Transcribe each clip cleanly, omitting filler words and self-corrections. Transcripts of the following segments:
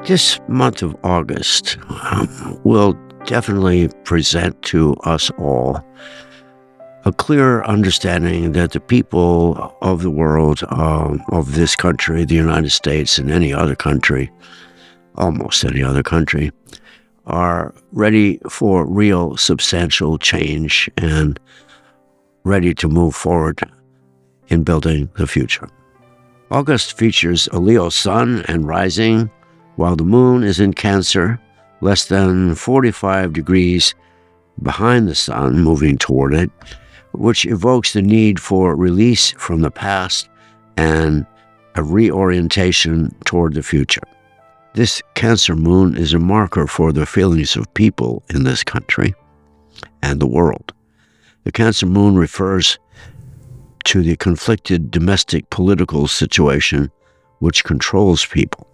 This month of August will definitely present to us all a clear understanding that the people of the world, of this country, the United States, and any other country, almost any other country, are ready for real substantial change and ready to move forward in building the future. August features a Leo sun and rising, while the moon is in Cancer, less than 45 degrees behind the sun, moving toward it, which evokes the need for release from the past and a reorientation toward the future. This Cancer moon is a marker for the feelings of people in this country and the world. The Cancer moon refers to the conflicted domestic political situation which controls people.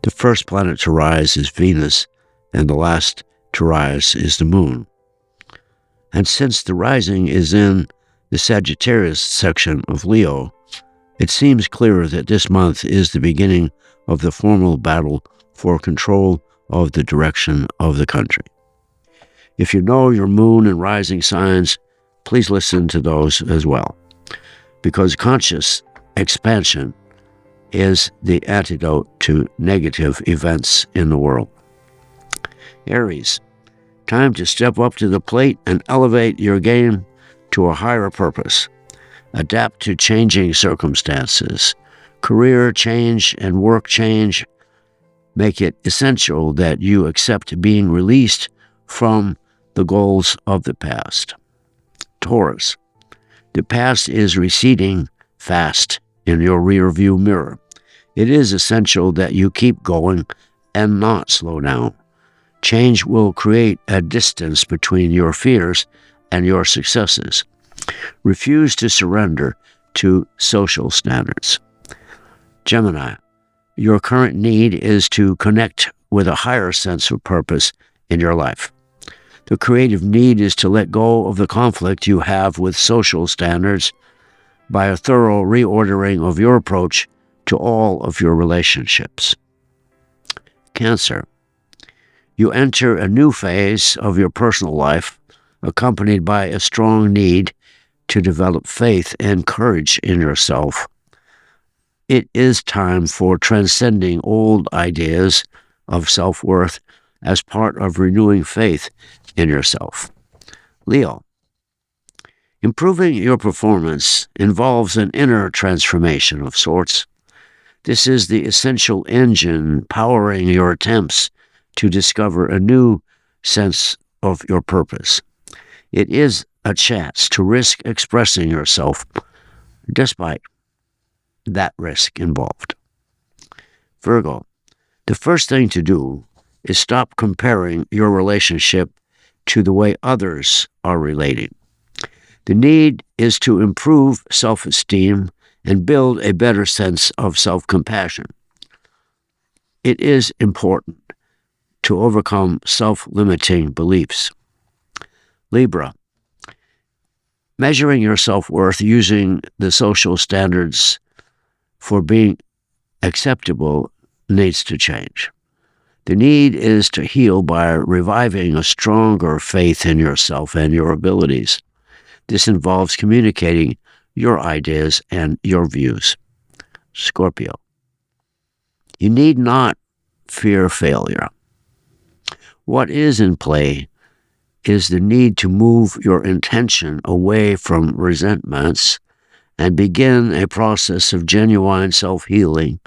The first planet to rise is Venus, and the last to rise is the moon. And since the rising is in the Sagittarius section of Leo, it seems clear that this month is the beginning of the formal battle for control of the direction of the country. If you know your moon and rising signs, please listen to those as well, because conscious expansion is the antidote to negative events in the world. Aries, time to step up to the plate and elevate your game to a higher purpose. Adapt to changing circumstances. Career change and work change make it essential that you accept being released from the goals of the past. Taurus, the past is receding fast in your rearview mirror. It is essential that you keep going and not slow down. Change will create a distance between your fears and your successes. Refuse to surrender to social standards. Gemini, your current need is to connect with a higher sense of purpose in your life. The creative need is to let go of the conflict you have with social standards by a thorough reordering of your approach to all of your relationships. Cancer, you enter a new phase of your personal life, accompanied by a strong need to develop faith and courage in yourself. It is time for transcending old ideas of self-worth as part of renewing faith in yourself. Leo, improving your performance involves an inner transformation of sorts. This is the essential engine powering your attempts to discover a new sense of your purpose. It is a chance to risk expressing yourself despite that risk involved. Virgo, the first thing to do is stop comparing your relationship to the way others are relating. The need is to improve self-esteem and build a better sense of self-compassion. It is important to overcome self-limiting beliefs. Libra, measuring your self-worth using the social standards for being acceptable needs to change. The need is to heal by reviving a stronger faith in yourself and your abilities. This involves communicating your ideas and your views. Scorpio, you need not fear failure. What is in play is the need to move your intention away from resentments and begin a process of genuine self-healing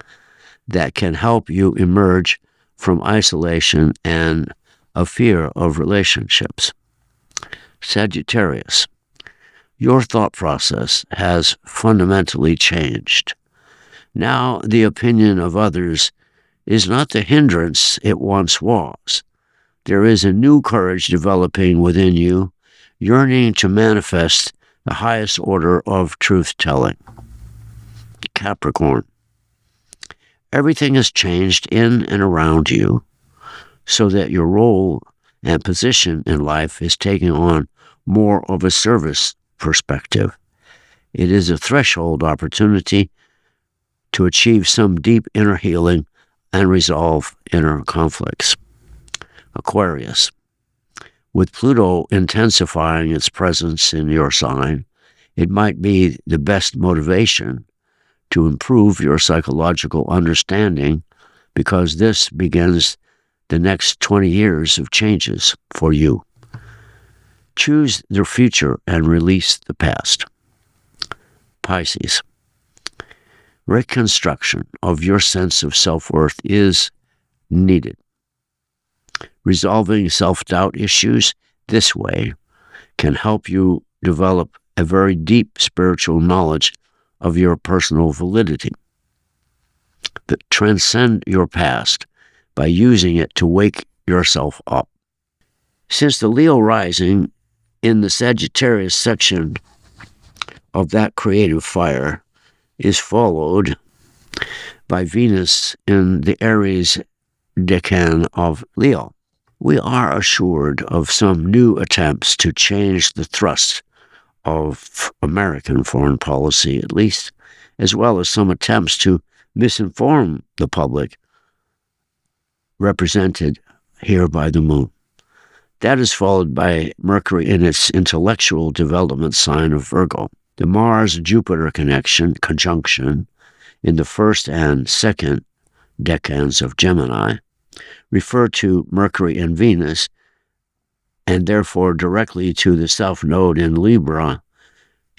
that can help you emerge from isolation and a fear of relationships. Sagittarius, your thought process has fundamentally changed. Now the opinion of others is not the hindrance it once was. There is a new courage developing within you, yearning to manifest the highest order of truth-telling. Capricorn, everything has changed in and around you so that your role and position in life is taking on more of a service perspective. It is a threshold opportunity to achieve some deep inner healing and resolve inner conflicts. Aquarius. With Pluto intensifying its presence in your sign, it might be the best motivation to improve your psychological understanding, because this begins the next 20 years of changes for you. Choose the future and release the past. Pisces. Reconstruction of your sense of self-worth is needed. Resolving self-doubt issues this way can help you develop a very deep spiritual knowledge of your personal validity that transcend your past by using it to wake yourself up. Since the Leo rising in the Sagittarius section of that creative fire is followed by Venus in the Aries decan of Leo, we are assured of some new attempts to change the thrust of American foreign policy, at least, as well as some attempts to misinform the public, represented here by the moon. That is followed by Mercury in its intellectual development sign of Virgo. The Mars-Jupiter conjunction in the first and second decans of Gemini refer to Mercury and Venus, and therefore directly to the South Node in Libra,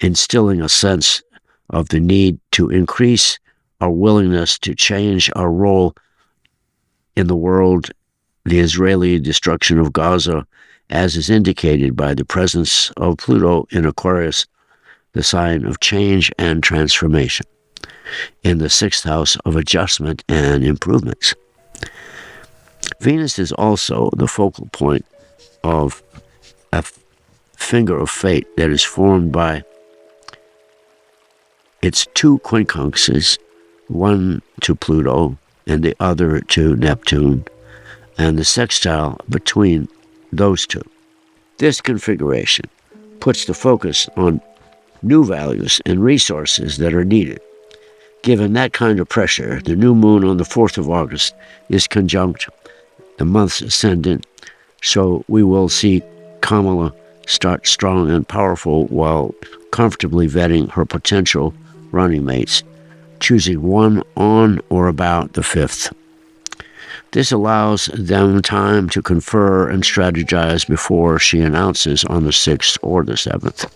instilling a sense of the need to increase our willingness to change our role in the world, the Israeli destruction of Gaza, as is indicated by the presence of Pluto in Aquarius, the sign of change and transformation, in the sixth house of adjustment and improvements. Venus is also the focal point of a finger of fate that is formed by its two quincunxes, one to Pluto and the other to Neptune, and the sextile between those two. This configuration puts the focus on new values and resources that are needed. Given that kind of pressure, the new moon on the 4th of August is conjunct the month's ascendant, so we will see Kamala start strong and powerful while comfortably vetting her potential running mates, choosing one on or about the 5th. This allows them time to confer and strategize before she announces on the 6th or the 7th.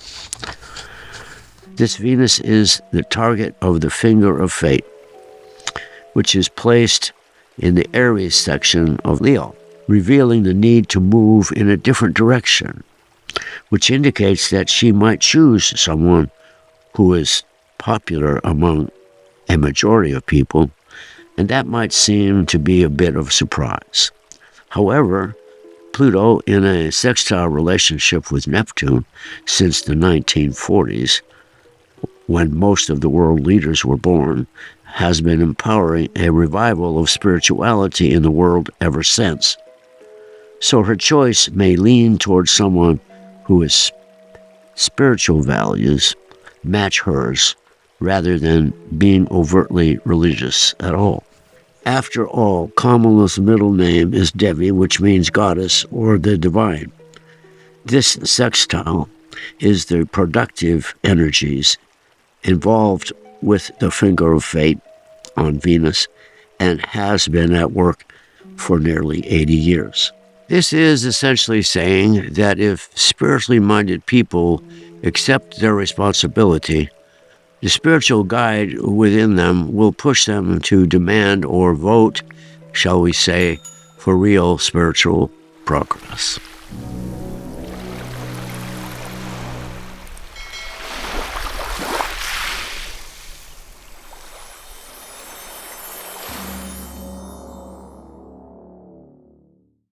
This Venus is the target of the finger of fate, which is placed in the Aries section of Leo, revealing the need to move in a different direction, which indicates that she might choose someone who is popular among a majority of people, and that might seem to be a bit of a surprise. However, Pluto, in a sextile relationship with Neptune since the 1940s, when most of the world leaders were born, has been empowering a revival of spirituality in the world ever since. So her choice may lean towards someone whose spiritual values match hers, rather than being overtly religious at all. After all, Kamala's middle name is Devi, which means goddess or the divine. This sextile is the productive energies involved with the finger of fate on Venus and has been at work for nearly 80 years. This is essentially saying that if spiritually minded people accept their responsibility, the spiritual guide within them will push them to demand or vote, shall we say, for real spiritual progress.